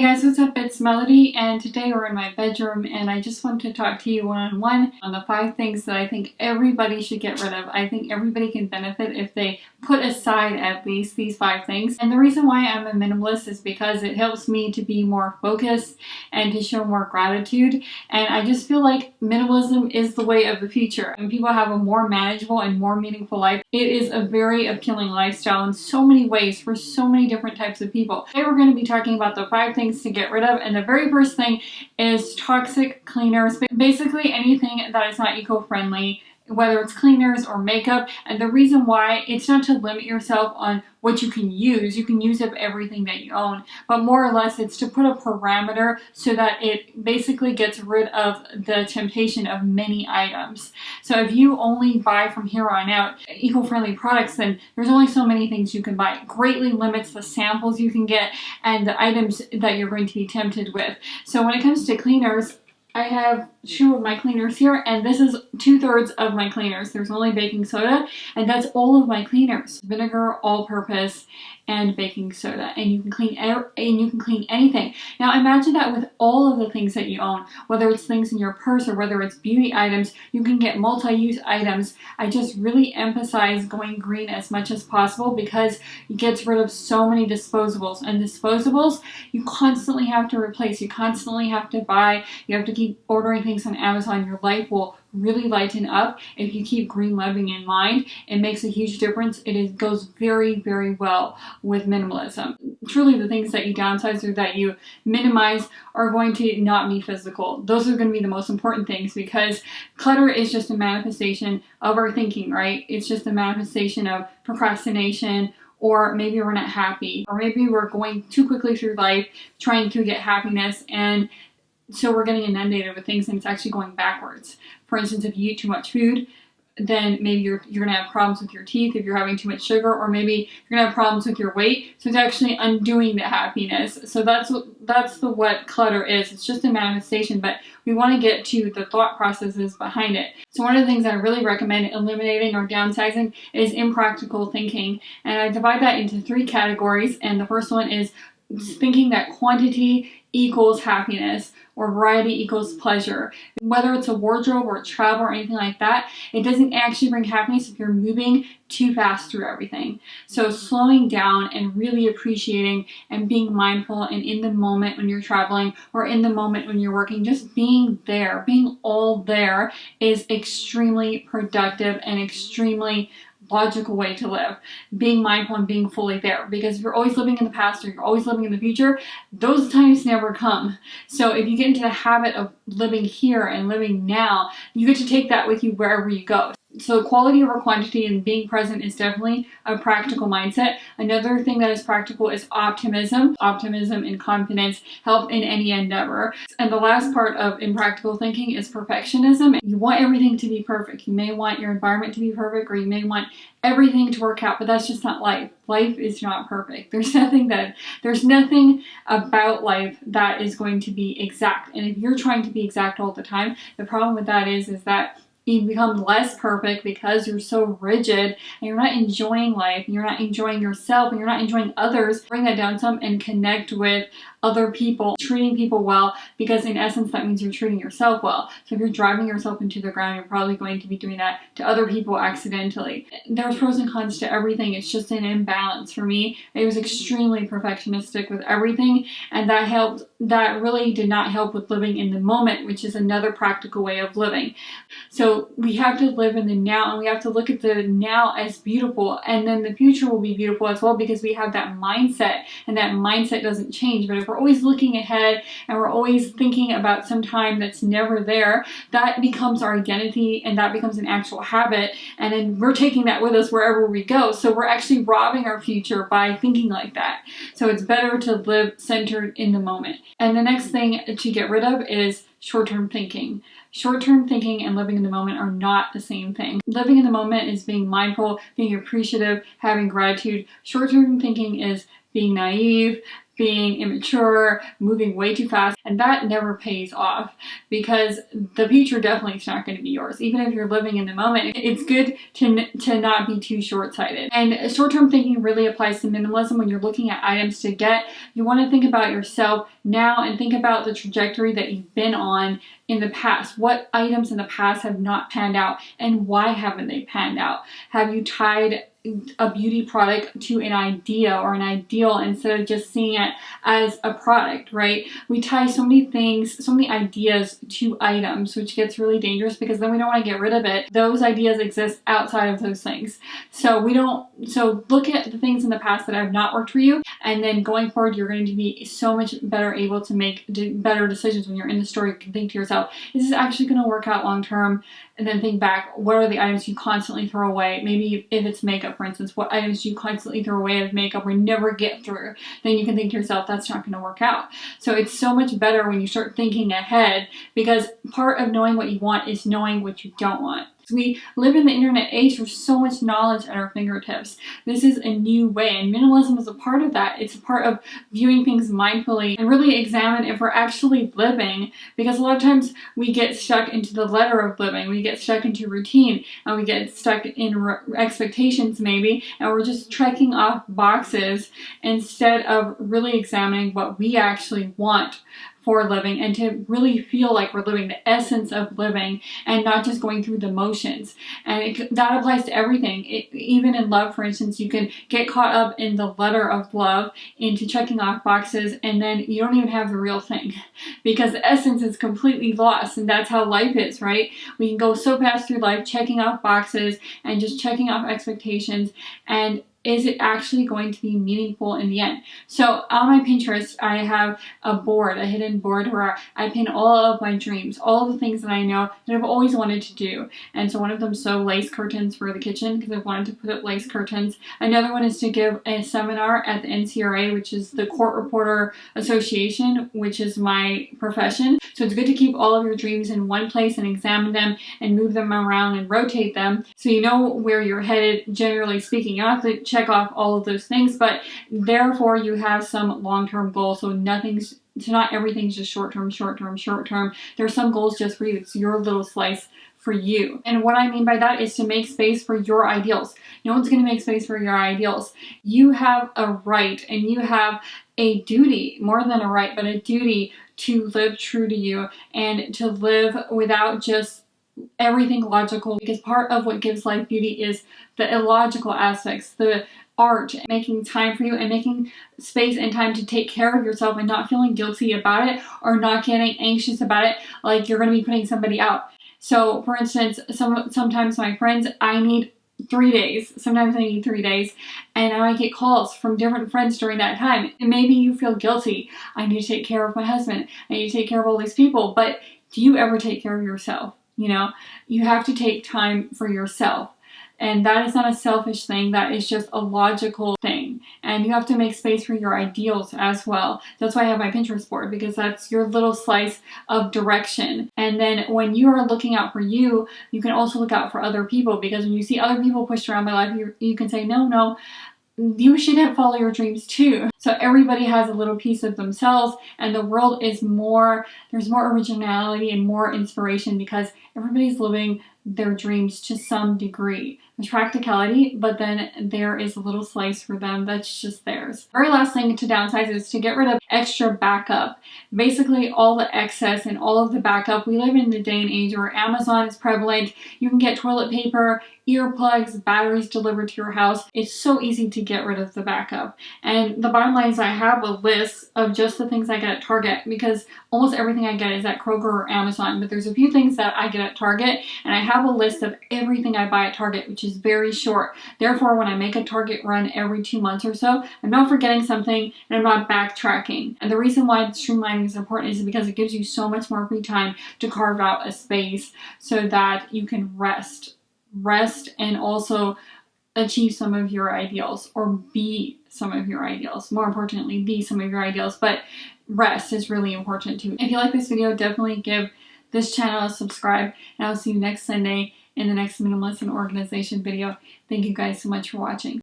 guys, what's up? It's Melody, and today we're in my bedroom, and I just want to talk to you one-on-one on the 5 things that I think everybody should get rid of. I think everybody can benefit if they put aside at least these 5 things. And the reason why I'm a minimalist is because it helps me to be more focused and to show more gratitude. And I just feel like minimalism is the way of the future. When people have a more manageable and more meaningful life, it is a very appealing lifestyle in so many ways for so many different types of people. Today we're going to be talking about the 5 things to get rid of, and the very first thing is toxic cleaners. Basically anything that is not eco-friendly, whether it's cleaners or makeup. And the reason why, it's not to limit yourself on what you can use. You can use up everything that you own, but more or less it's to put a parameter so that it basically gets rid of the temptation of many items. So if you only buy from here on out eco-friendly products, then there's only so many things you can buy. It greatly limits the samples you can get and the items that you're going to be tempted with. So when it comes to cleaners, I have 2 of my cleaners here, and this is 2/3 of my cleaners. There's only baking soda, and that's all of my cleaners. Vinegar, all-purpose, and baking soda. And you can clean anything. Now imagine that with all of the things that you own, whether it's things in your purse or whether it's beauty items, you can get multi-use items. I just really emphasize going green as much as possible because it gets rid of so many disposables. And disposables, you constantly have to replace. You constantly have to buy. You have to keep ordering things on Amazon. Your life will really lighten up if you keep green living in mind. It makes a huge difference. It goes very, very well with minimalism. Truly, the things that you downsize or that you minimize are going to not be physical. Those are going to be the most important things, because clutter is just a manifestation of our thinking, right? It's just a manifestation of procrastination, or maybe we're not happy, or maybe we're going too quickly through life trying to get happiness, and so we're getting inundated with things and it's actually going backwards. For instance, if you eat too much food, then maybe you're going to have problems with your teeth if you're having too much sugar, or maybe you're going to have problems with your weight. So it's actually undoing the happiness. So that's what clutter is. It's just a manifestation, but we want to get to the thought processes behind it. So one of the things I really recommend eliminating or downsizing is impractical thinking. And I divide that into 3 categories. And the first one is thinking that quantity equals happiness or variety equals pleasure. Whether it's a wardrobe or travel or anything like that, it doesn't actually bring happiness if you're moving too fast through everything. So slowing down and really appreciating and being mindful and in the moment when you're traveling or in the moment when you're working, just being there, being all there is extremely productive and extremely logical way to live. Being mindful and being fully there, because if you're always living in the past or you're always living in the future, those times never come. So if you get into the habit of living here and living now, you get to take that with you wherever you go. So quality over quantity and being present is definitely a practical mindset. Another thing that is practical is optimism. Optimism and confidence help in any endeavor. And the last part of impractical thinking is perfectionism. You want everything to be perfect. You may want your environment to be perfect, or you may want everything to work out, but that's just not life. Life is not perfect. There's nothing about life that is going to be exact. And if you're trying to be exact all the time, the problem with that is that you become less perfect because you're so rigid and you're not enjoying life, and you're not enjoying yourself, and you're not enjoying others. Bring that down some and connect with other people, treating people well, because in essence that means you're treating yourself well. So if you're driving yourself into the ground, you're probably going to be doing that to other people accidentally. There's pros and cons to everything. It's just an imbalance. For me, I was extremely perfectionistic with everything, and that really did not help with living in the moment, which is another practical way of living. So we have to live in the now, and we have to look at the now as beautiful, and then the future will be beautiful as well, because we have that mindset, and that mindset doesn't change. But if we're always looking ahead and we're always thinking about some time that's never there, that becomes our identity, and that becomes an actual habit, and then we're taking that with us wherever we go. So we're actually robbing our future by thinking like that. So it's better to live centered in the moment. And the next thing to get rid of is short-term thinking. Short-term thinking and living in the moment are not the same thing. Living in the moment is being mindful, being appreciative, having gratitude. Short-term thinking is being naive, being immature, moving way too fast, and that never pays off because the future definitely is not going to be yours. Even if you're living in the moment, it's good to not be too short-sighted. And short-term thinking really applies to minimalism. When you're looking at items to get, you want to think about yourself now and think about the trajectory that you've been on in the past. What items in the past have not panned out, and why haven't they panned out? Have you tied a beauty product to an idea or an ideal instead of just seeing it as a product, right? We tie so many things, so many ideas to items, which gets really dangerous because then we don't want to get rid of it. Those ideas exist outside of those things. So look at the things in the past that have not worked for you, and then going forward, you're going to be so much better able to make better decisions. When you're in the store, you can think to yourself, is this actually going to work out long term? And then think back, what are the items you constantly throw away? Maybe if it's makeup, for instance, what items do you constantly throw away of makeup or never get through? Then you can think to yourself, that's not going to work out. So it's so much better when you start thinking ahead, because part of knowing what you want is knowing what you don't want. We live in the internet age with so much knowledge at our fingertips. This is a new way, and minimalism is a part of that. It's a part of viewing things mindfully and really examine if we're actually living, because a lot of times we get stuck into the letter of living. We get stuck into routine, and we get stuck in expectations maybe, and we're just checking off boxes instead of really examining what we actually want for living, and to really feel like we're living the essence of living and not just going through the motions. And that applies to everything. Even in love, for instance, you can get caught up in the letter of love, into checking off boxes, and then you don't even have the real thing because the essence is completely lost. And that's how life is, right? We can go so fast through life checking off boxes and just checking off expectations, and is it actually going to be meaningful in the end? So on my Pinterest, I have a hidden board where I pin all of my dreams, all of the things that I know that I've always wanted to do. And so one of them is lace curtains for the kitchen, because I've wanted to put up lace curtains. Another one is to give a seminar at the NCRA, which is the Court Reporter Association, which is my profession. So it's good to keep all of your dreams in one place and examine them and move them around and rotate them, so you know where you're headed, generally speaking. You don't have to check off all of those things, but therefore you have some long-term goals. So not everything's just short-term. There's some goals just for you. It's your little slice for you. And what I mean by that is to make space for your ideals. No one's going to make space for your ideals. You have a right, and you have a duty, more than a right, but a duty to live true to you and to live without just everything logical, because part of what gives life beauty is the illogical aspects, the art, making time for you and making space and time to take care of yourself and not feeling guilty about it or not getting anxious about it like you're going to be putting somebody out. So for instance, sometimes my friends, I need 3 days. Sometimes I need 3 days, and I might get calls from different friends during that time. And maybe you feel guilty. I need to take care of my husband. I need to take care of all these people. But do you ever take care of yourself? You know, you have to take time for yourself. And that is not a selfish thing. That is just a logical thing. And you have to make space for your ideals as well. That's why I have my Pinterest board, because that's your little slice of direction. And then when you are looking out for you, you can also look out for other people, because when you see other people pushed around by life, you can say, no, you should follow your dreams too. So everybody has a little piece of themselves, and the world is there's more originality and more inspiration because everybody's living their dreams to some degree. There's practicality, but then there is a little slice for them that's just theirs. Very last thing to downsize is to get rid of extra backup. Basically all the excess and all of the backup. We live in the day and age where Amazon is prevalent. You can get toilet paper, earplugs, batteries delivered to your house. It's so easy to get rid of the backup. And the bottom line is I have a list of just the things I get at Target, because almost everything I get is at Kroger or Amazon, but there's a few things that I get at Target, and I have a list of everything I buy at Target, which is very short. Therefore, when I make a Target run every 2 months or so, I'm not forgetting something and I'm not backtracking. And the reason why streamlining is important is because it gives you so much more free time to carve out a space so that you can rest and also achieve some of your ideals, or be some of your ideals. More importantly, be some of your ideals, but rest is really important too. If you like this video, definitely give this channel a subscribe, and I'll see you next Sunday in the next Minimalist and Organization video. Thank you guys so much for watching.